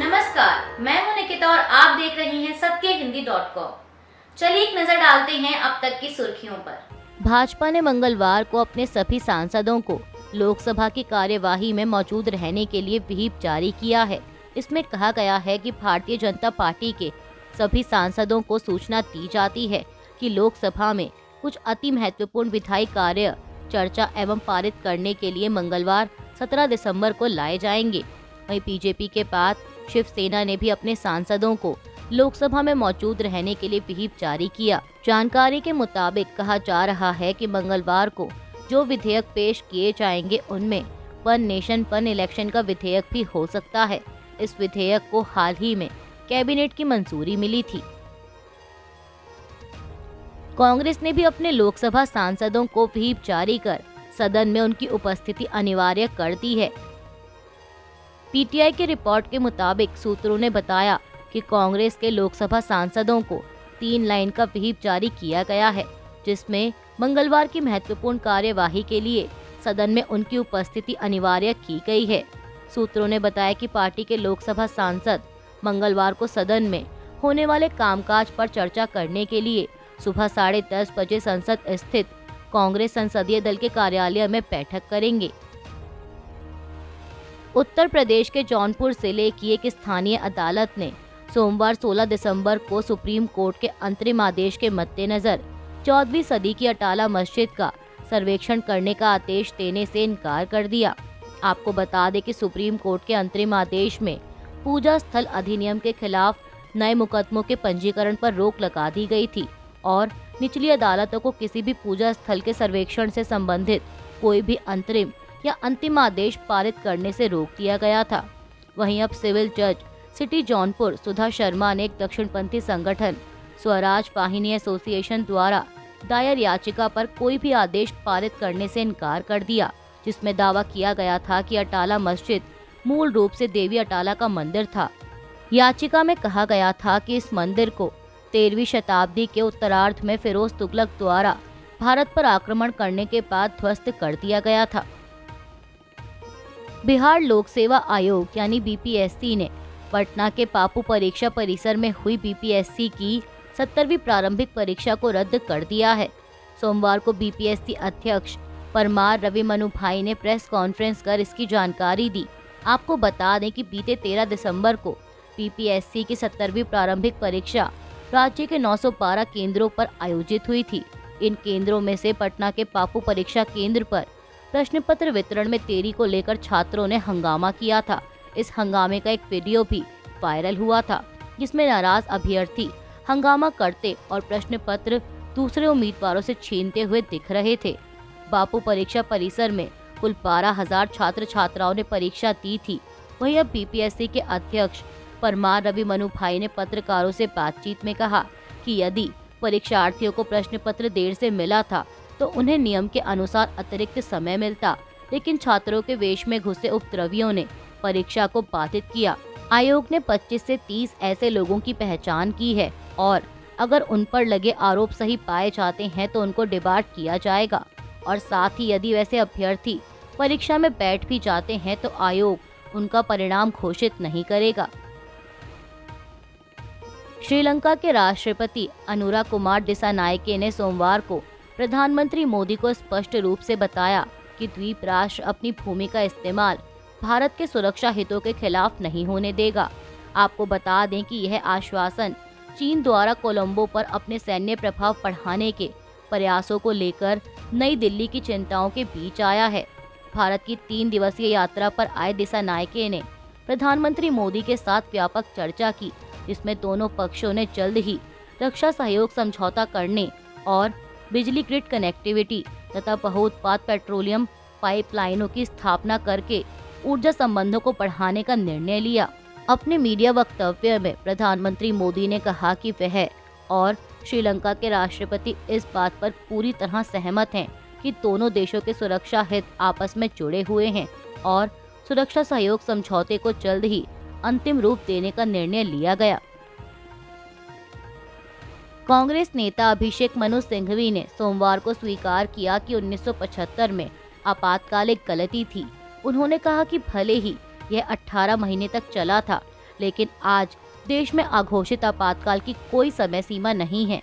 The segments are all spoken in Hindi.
नमस्कार, मैं हूं निकिता और आप देख रही हैं सत्यहिंदी.com। चलिए एक नजर डालते हैं अब तक की सुर्खियों पर। भाजपा ने मंगलवार को अपने सभी सांसदों को लोकसभा की कार्यवाही में मौजूद रहने के लिए व्हिप जारी किया है। इसमें कहा गया है कि भारतीय जनता पार्टी के सभी सांसदों को सूचना दी जाती है कि लोकसभा में कुछ अति महत्वपूर्ण विधायी कार्य चर्चा एवं पारित करने के लिए मंगलवार 17 दिसंबर को लाए जाएंगे। वहीं बीजेपी के बाद शिवसेना ने भी अपने सांसदों को लोकसभा में मौजूद रहने के लिए व्हिप जारी किया। जानकारी के मुताबिक कहा जा रहा है कि मंगलवार को जो विधेयक पेश किए जाएंगे उनमें वन नेशन वन इलेक्शन का विधेयक भी हो सकता है। इस विधेयक को हाल ही में कैबिनेट की मंजूरी मिली थी। कांग्रेस ने भी अपने लोकसभा सांसदों को व्हिप जारी कर सदन में उनकी उपस्थिति अनिवार्य कर दी है। पीटीआई की रिपोर्ट के मुताबिक सूत्रों ने बताया कि कांग्रेस के लोकसभा सांसदों को 3 लाइन का व्हिप जारी किया गया है, जिसमें मंगलवार की महत्वपूर्ण कार्यवाही के लिए सदन में उनकी उपस्थिति अनिवार्य की गई है। सूत्रों ने बताया कि पार्टी के लोकसभा सांसद मंगलवार को सदन में होने वाले कामकाज पर चर्चा करने के लिए सुबह 10:30 बजे संसद स्थित कांग्रेस संसदीय दल के कार्यालय में बैठक करेंगे। उत्तर प्रदेश के जौनपुर जिले की एक स्थानीय अदालत ने सोमवार 16 दिसंबर को सुप्रीम कोर्ट के अंतरिम आदेश के मद्देनजर 14वीं सदी की अटाला मस्जिद का सर्वेक्षण करने का आदेश देने से इनकार कर दिया। आपको बता दें कि सुप्रीम कोर्ट के अंतरिम आदेश में पूजा स्थल अधिनियम के खिलाफ नए मुकदमों के पंजीकरण पर रोक लगा दी गई थी और निचली अदालतों को किसी भी पूजा स्थल के सर्वेक्षण से संबंधित कोई भी अंतरिम या अंतिम आदेश पारित करने से रोक दिया गया था। वहीं अब सिविल जज सिटी जौनपुर सुधा शर्मा ने एक दक्षिणपंथी संगठन स्वराज वाहिनी एसोसिएशन द्वारा दायर याचिका पर कोई भी आदेश पारित करने से इनकार कर दिया, जिसमें दावा किया गया था कि अटाला मस्जिद मूल रूप से देवी अटाला का मंदिर था। याचिका में कहा गया था कि इस मंदिर को 13वीं शताब्दी के उत्तरार्ध में फिरोज तुगलक द्वारा भारत पर आक्रमण करने के बाद ध्वस्त कर दिया गया था। बिहार लोक सेवा आयोग यानी बीपीएससी ने पटना के पापू परीक्षा परिसर में हुई बीपीएससी की 70वीं प्रारंभिक परीक्षा को रद्द कर दिया है। सोमवार को बीपीएससी अध्यक्ष परमार रवि मनुभाई ने प्रेस कॉन्फ्रेंस कर इसकी जानकारी दी। आपको बता दें कि बीते 13 दिसंबर को बीपीएससी की 70वीं प्रारंभिक परीक्षा राज्य के 912 केंद्रों पर आयोजित हुई थी। इन केंद्रों में से पटना के पापू परीक्षा केंद्र पर प्रश्न पत्र वितरण में देरी को लेकर छात्रों ने हंगामा किया था। इस हंगामे का एक वीडियो भी वायरल हुआ था, जिसमें नाराज अभ्यर्थी हंगामा करते और प्रश्न पत्र दूसरे उम्मीदवारों से छीनते हुए दिख रहे थे। बापू परीक्षा परिसर में कुल 12,000 छात्र छात्राओं ने परीक्षा दी थी। वहीं अब बीपीएससी के अध्यक्ष परमार रवि मनुभाई ने पत्रकारों से बातचीत में कहा कि यदि परीक्षार्थियों को प्रश्न पत्र देर से मिला था तो उन्हें नियम के अनुसार अतिरिक्त समय मिलता, लेकिन छात्रों के वेश में घुसे उपद्रवियों ने परीक्षा को बाधित किया। आयोग ने 25 से 30 ऐसे लोगों की पहचान की है और अगर उन पर लगे आरोप सही पाए जाते हैं तो उनको डिबार किया जाएगा और साथ ही यदि वैसे अभ्यर्थी परीक्षा में बैठ भी जाते हैं तो आयोग उनका परिणाम घोषित नहीं करेगा। श्रीलंका के राष्ट्रपति अनुरा कुमार दिसानायके ने सोमवार को प्रधानमंत्री मोदी को स्पष्ट रूप से बताया कि द्वीप राष्ट्र अपनी भूमि का इस्तेमाल भारत के सुरक्षा हितों के खिलाफ नहीं होने देगा। आपको बता दें कि यह आश्वासन चीन द्वारा कोलंबो पर अपने सैन्य प्रभाव बढ़ाने के प्रयासों को लेकर नई दिल्ली की चिंताओं के बीच आया है। भारत की 3 दिवसीय यात्रा पर आए दिसानायके ने प्रधानमंत्री मोदी के साथ व्यापक चर्चा की, जिसमें दोनों पक्षों ने जल्द ही रक्षा सहयोग समझौता करने और बिजली ग्रिड कनेक्टिविटी तथा बहुउत्पाद पेट्रोलियम पाइपलाइनों की स्थापना करके ऊर्जा संबंधों को बढ़ाने का निर्णय लिया। अपने मीडिया वक्तव्य में प्रधानमंत्री मोदी ने कहा कि वह और श्रीलंका के राष्ट्रपति इस बात पर पूरी तरह सहमत हैं कि दोनों देशों के सुरक्षा हित आपस में जुड़े हुए हैं और सुरक्षा सहयोग समझौते को जल्द ही अंतिम रूप देने का निर्णय लिया गया। कांग्रेस नेता अभिषेक मनु सिंघवी ने सोमवार को स्वीकार किया कि 1975 में आपातकाल एक गलती थी। उन्होंने कहा कि भले ही यह 18 महीने तक चला था, लेकिन आज देश में अघोषित आपातकाल की कोई समय सीमा नहीं है।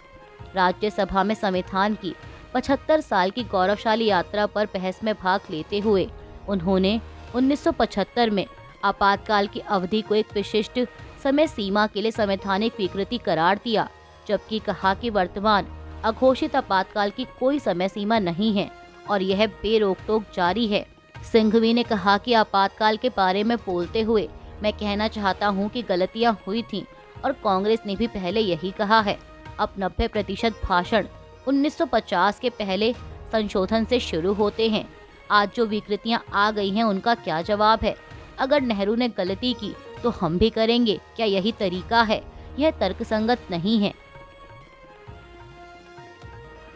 राज्यसभा में संविधान की 75 साल की गौरवशाली यात्रा पर बहस में भाग लेते हुए उन्होंने 1975 में आपातकाल की अवधि को एक विशिष्ट समय सीमा के लिए संवैधानिक स्वीकृति करार दिया, जबकि कहा कि वर्तमान अघोषित आपातकाल की कोई समय सीमा नहीं है और यह बेरोक-टोक जारी है। सिंघवी ने कहा कि आपातकाल के बारे में बोलते हुए मैं कहना चाहता हूं कि गलतियां हुई थीं और कांग्रेस ने भी पहले यही कहा है। अब 90% भाषण 1950 के पहले संशोधन से शुरू होते हैं। आज जो विकृतियां आ गई हैं उनका क्या जवाब है? अगर नेहरू ने गलती की तो हम भी करेंगे, क्या यही तरीका है? यह तर्कसंगत नहीं है।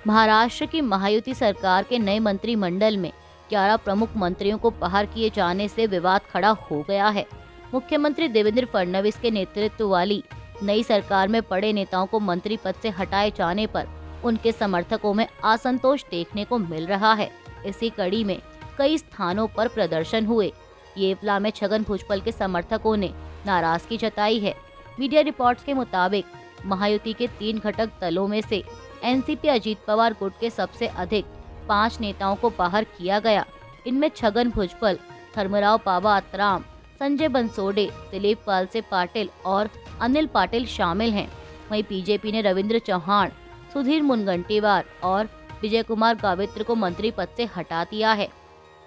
महाराष्ट्र की महायुति सरकार के नए मंत्रिमंडल में 11 प्रमुख मंत्रियों को बाहर किए जाने से विवाद खड़ा हो गया है। मुख्यमंत्री देवेंद्र फडणवीस के नेतृत्व वाली नई सरकार में बड़े नेताओं को मंत्री पद से हटाए जाने पर उनके समर्थकों में असंतोष देखने को मिल रहा है। इसी कड़ी में कई स्थानों पर प्रदर्शन हुए। येवला में छगन भुजबल के समर्थकों ने नाराजगी जताई है। मीडिया रिपोर्ट्स के मुताबिक महायुति के 3 घटक दलों में से एनसीपी अजीत पवार गुट के सबसे अधिक 5 नेताओं को बाहर किया गया। इनमें छगन भुजबल, धर्मराव बाबा अतराम, संजय बनसोडे, दिलीप वालसे पाटिल और अनिल पाटिल शामिल हैं। वहीं बीजेपी ने रविंद्र चौहान, सुधीर मुनगंटीवार और विजय कुमार गावित्र को मंत्री पद से हटा दिया है।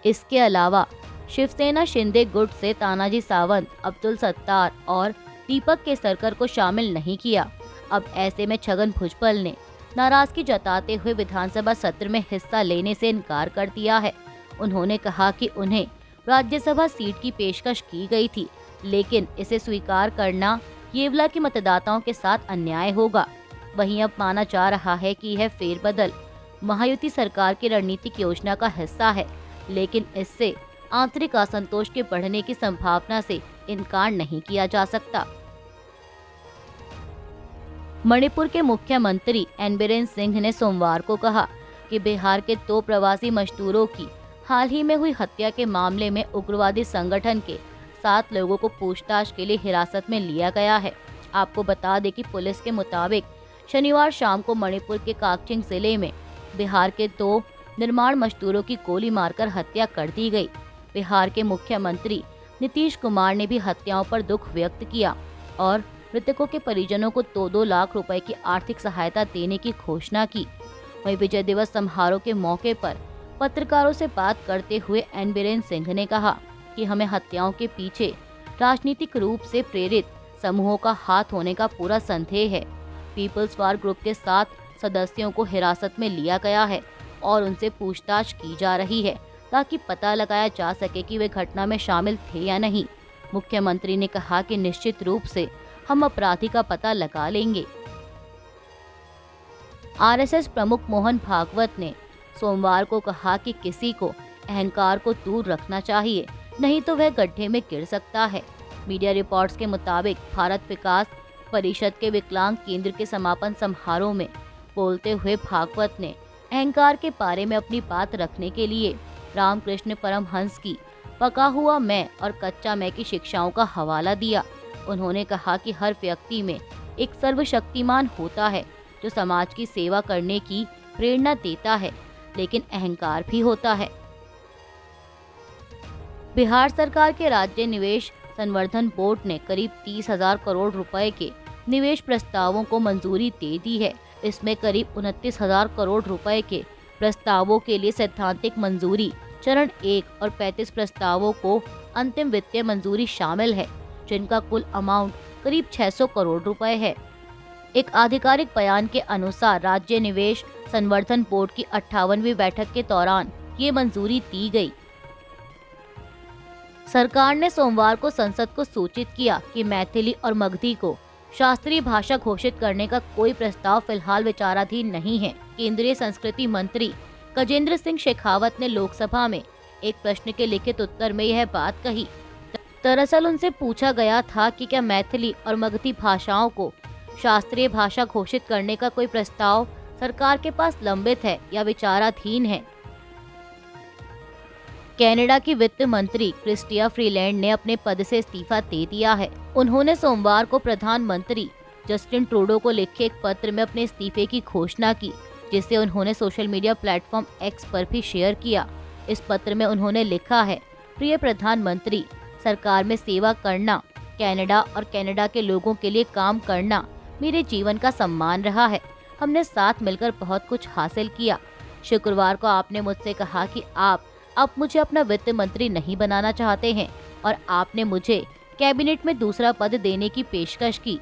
इसके अलावा शिवसेना शिंदे गुट से तानाजी सावंत, अब्दुल सत्तार और दीपक केसरकर को शामिल नहीं किया। अब ऐसे में छगन भुजबल ने नाराजगी जताते हुए विधानसभा सत्र में हिस्सा लेने से इनकार कर दिया है। उन्होंने कहा कि उन्हें राज्यसभा सीट की पेशकश की गई थी, लेकिन इसे स्वीकार करना येवला के मतदाताओं के साथ अन्याय होगा। वहीं अब माना जा रहा है कि यह फेरबदल महायुति सरकार की रणनीतिक योजना का हिस्सा है, लेकिन इससे आंतरिक असंतोष के बढ़ने की संभावना से इनकार नहीं किया जा सकता। मणिपुर के मुख्यमंत्री एन बीरेन सिंह ने सोमवार को कहा कि बिहार के 2 प्रवासी मजदूरों की हाल ही में हुई हत्या के मामले में उग्रवादी संगठन के 7 लोगों को पूछताछ के लिए हिरासत में लिया गया है। आपको बता दें कि पुलिस के मुताबिक शनिवार शाम को मणिपुर के काकचिंग जिले में बिहार के 2 निर्माण मजदूरों की गोली मारकर हत्या कर दी गई। बिहार के मुख्यमंत्री नीतीश कुमार ने भी हत्याओं पर दुख व्यक्त किया और मृतकों के परिजनों को 2-2 लाख रुपए की आर्थिक सहायता देने की घोषणा की। वहीं विजय दिवस समारोह के मौके पर पत्रकारों से बात करते हुए एन बीरेन सिंह ने कहा कि हमें हत्याओं के पीछे राजनीतिक रूप से प्रेरित समूहों का हाथ होने का पूरा संदेह है। पीपल्स वार ग्रुप के 7 सदस्यों को हिरासत में लिया गया है और उनसे पूछताछ की जा रही है ताकि पता लगाया जा सके कि वे घटना में शामिल थे या नहीं। मुख्यमंत्री ने कहा कि निश्चित रूप से हम अपराधी का पता लगा लेंगे। आरएसएस प्रमुख मोहन भागवत ने सोमवार को कहा कि किसी को अहंकार को दूर रखना चाहिए, नहीं तो वह गड्ढे में गिर सकता है। मीडिया रिपोर्ट्स के मुताबिक भारत विकास परिषद के विकलांग केंद्र के समापन समारोह में बोलते हुए भागवत ने अहंकार के बारे में अपनी बात रखने के लिए रामकृष्ण परमहंस की पका हुआ मैं और कच्चा मैं की शिक्षाओं का हवाला दिया। उन्होंने कहा कि हर व्यक्ति में एक सर्वशक्तिमान होता है जो समाज की सेवा करने की प्रेरणा देता है, लेकिन अहंकार भी होता है। बिहार सरकार के राज्य निवेश संवर्धन बोर्ड ने करीब 30,000 करोड़ रुपए के निवेश प्रस्तावों को मंजूरी दे दी है। इसमें करीब 29,000 करोड़ रुपए के प्रस्तावों के लिए सैद्धांतिक मंजूरी चरण 1 और 35 प्रस्तावों को अंतिम वित्तीय मंजूरी शामिल है, जिनका कुल अमाउंट करीब 600 करोड़ रुपए है। एक आधिकारिक बयान के अनुसार राज्य निवेश संवर्धन बोर्ड की 58वीं बैठक के दौरान ये मंजूरी दी गई। सरकार ने सोमवार को संसद को सूचित किया कि मैथिली और मगधी को शास्त्रीय भाषा घोषित करने का कोई प्रस्ताव फिलहाल विचाराधीन नहीं है। केंद्रीय संस्कृति मंत्री गजेंद्र सिंह शेखावत ने लोकसभा में एक प्रश्न के लिखित उत्तर में यह बात कही। दरअसल उनसे पूछा गया था कि क्या मैथिली और मगधी भाषाओं को शास्त्रीय भाषा घोषित करने का कोई प्रस्ताव सरकार के पास लंबित है या विचाराधीन है। कनाडा की वित्त मंत्री क्रिस्टिया फ्रीलैंड ने अपने पद से इस्तीफा दे दिया है। उन्होंने सोमवार को प्रधानमंत्री जस्टिन ट्रूडो को लिखे एक पत्र में अपने इस्तीफे की घोषणा की, जिसे उन्होंने सोशल मीडिया प्लेटफॉर्म एक्स पर भी शेयर किया। इस पत्र में उन्होंने लिखा है, प्रिय प्रधानमंत्री, सरकार में सेवा करना, कनाडा और कनाडा के लोगों के लिए काम करना मेरे जीवन का सम्मान रहा है। हमने साथ मिलकर बहुत कुछ हासिल किया। शुक्रवार को आपने मुझसे कहा कि आप अब मुझे अपना वित्त मंत्री नहीं बनाना चाहते हैं और आपने मुझे कैबिनेट में दूसरा पद देने की पेशकश की।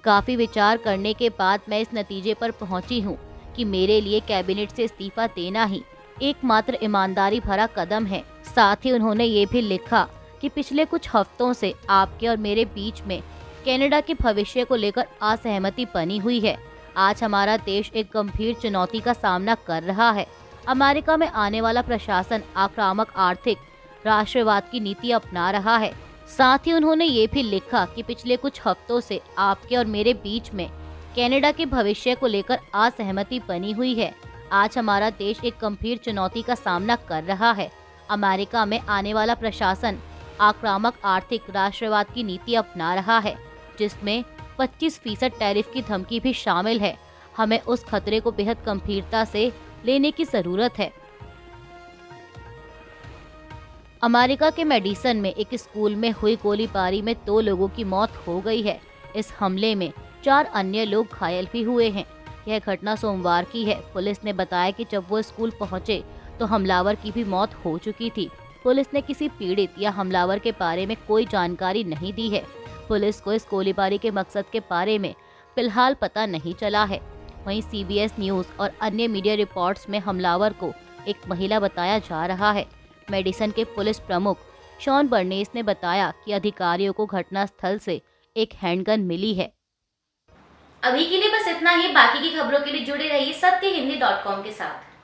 काफी विचार करने के बाद मैं इस नतीजे पर पहुंची हूं कि मेरे लिए कैबिनेट से इस्तीफा देना ही एकमात्र ईमानदारी भरा कदम है। साथ ही उन्होंने ये भी लिखा कि पिछले कुछ हफ्तों से आपके और मेरे बीच में कनाडा के भविष्य को लेकर असहमति बनी हुई है। आज हमारा देश एक गंभीर चुनौती का सामना कर रहा है। अमेरिका में आने वाला प्रशासन आक्रामक आर्थिक राष्ट्रवाद की नीति अपना रहा है। साथ ही उन्होंने ये भी लिखा कि पिछले कुछ हफ्तों से आपके और मेरे बीच में कनाडा के भविष्य को लेकर असहमति बनी हुई है। आज हमारा देश एक गंभीर चुनौती का सामना कर रहा है। अमेरिका में आने वाला प्रशासन आक्रामक आर्थिक राष्ट्रवाद की नीति अपना रहा है, जिसमें 25% टैरिफ की धमकी भी शामिल है। हमें उस खतरे को बेहद गंभीरता से लेने की जरूरत है। अमेरिका के मेडिसन में एक स्कूल में हुई गोलीबारी में 2 लोगों की मौत हो गई है। इस हमले में 4 अन्य लोग घायल भी हुए हैं। यह घटना सोमवार की है। पुलिस ने बताया कि जब वो स्कूल पहुंचे तो हमलावर की भी मौत हो चुकी थी। पुलिस ने किसी पीड़ित या हमलावर के बारे में कोई जानकारी नहीं दी है। पुलिस को इस गोलीबारी के मकसद के बारे में फिलहाल पता नहीं चला है। वहीं CBS न्यूज और अन्य मीडिया रिपोर्ट्स में हमलावर को एक महिला बताया जा रहा है। मेडिसन के पुलिस प्रमुख शॉन बर्नेस ने बताया कि अधिकारियों को घटनास्थल से एक हैंडगन मिली है। अभी के लिए बस इतना ही। बाकी की खबरों के लिए जुड़े रहिए सत्यहिंदी.com के साथ।